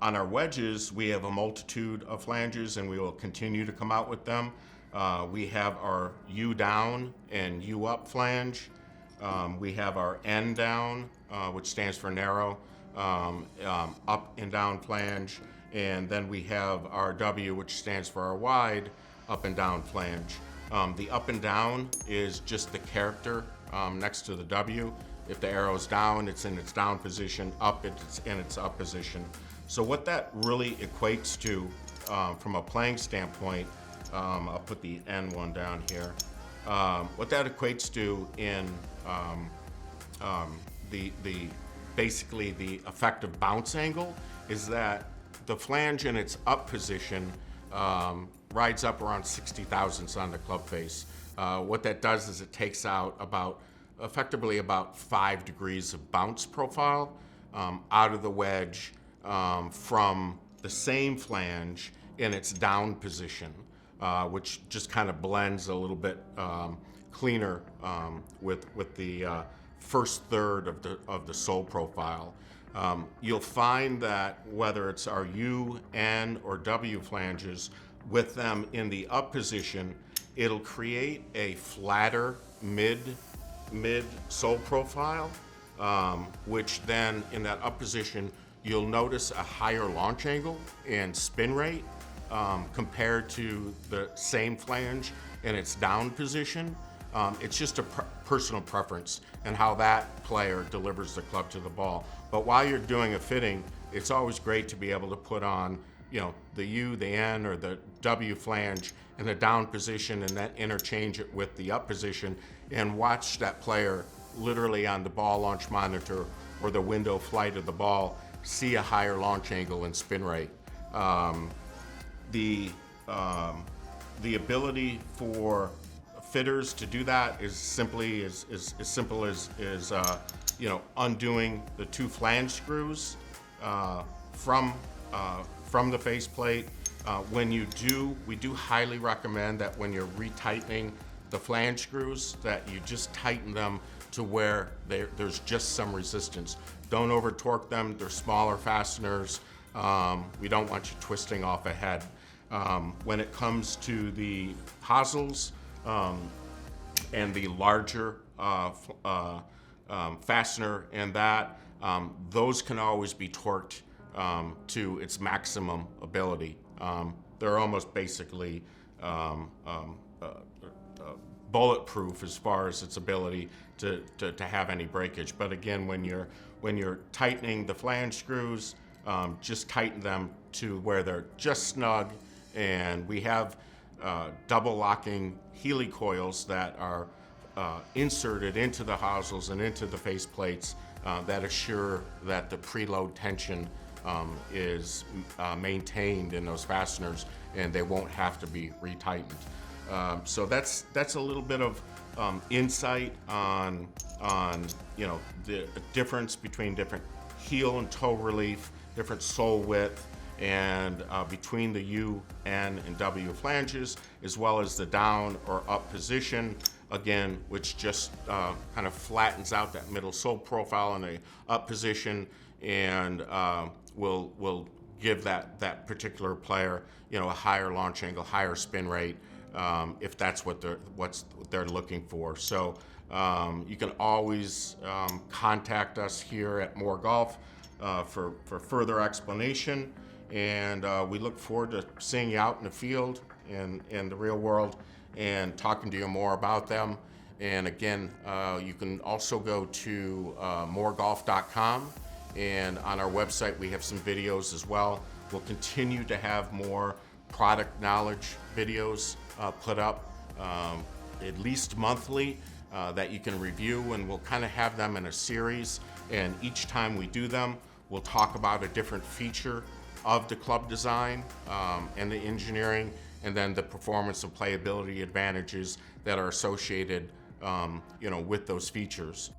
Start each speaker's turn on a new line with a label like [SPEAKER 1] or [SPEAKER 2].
[SPEAKER 1] On our wedges, we have a multitude of flanges, and we will continue to come out with them. We have our U down and U up flange. We have our N down, which stands for narrow, up and down flange. And then we have our W, which stands for our wide, up and down flange. The up and down is just the character next to the W. If the arrow's down, it's in its down position, up, it's in its up position. So what that really equates to from a playing standpoint, I'll put the N one down here. What that equates to in basically the effective bounce angle is that the flange in its up position rides up around 60 thousandths on the club face. What that does is it takes out effectively about 5 degrees of bounce profile out of the wedge from the same flange in its down position, which just kind of blends a little bit cleaner with the first third of the sole profile. You'll find that whether it's our U, N, or W flanges, with them in the up position, it'll create a flatter mid sole profile, which then in that up position, you'll notice a higher launch angle and spin rate compared to the same flange in its down position. It's just a personal preference and how that player delivers the club to the ball. But while you're doing a fitting, it's always great to be able to put on, the U, the N, or the W flange in the down position and then interchange it with the up position and watch that player literally on the ball launch monitor or the window flight of the ball see a higher launch angle and spin rate. The ability for fitters to do that is simply as simple as undoing the 2 flange screws from the faceplate. We do highly recommend that when you're retightening the flange screws, that you just tighten them to where there's just some resistance. Don't over torque them. They're smaller fasteners. We don't want you twisting off a head. When it comes to the hosels and the larger fastener and that, those can always be torqued to its maximum ability. They're almost basically bulletproof as far as its ability to have any breakage. But again, when you're tightening the flange screws, just tighten them to where they're just snug. And we have double locking Healy coils that are inserted into the hosels and into the face plates that assure that the preload tension is maintained in those fasteners and they won't have to be retightened. So that's a little bit of insight on the difference between different heel and toe relief, different sole width, and between the U, N, and W flanges, as well as the down or up position, again, which just kind of flattens out that middle sole profile in the up position and will give that particular player, a higher launch angle, higher spin rate, if that's what they're looking for. So you can always contact us here at More Golf for further explanation. And we look forward to seeing you out in the field and in the real world and talking to you more about them. And again, you can also go to moregolf.com, and on our website we have some videos as well. We'll continue to have more product knowledge videos put up at least monthly that you can review, and we'll kind of have them in a series. And each time we do them, we'll talk about a different feature of the club design and the engineering, and then the performance and playability advantages that are associated with those features.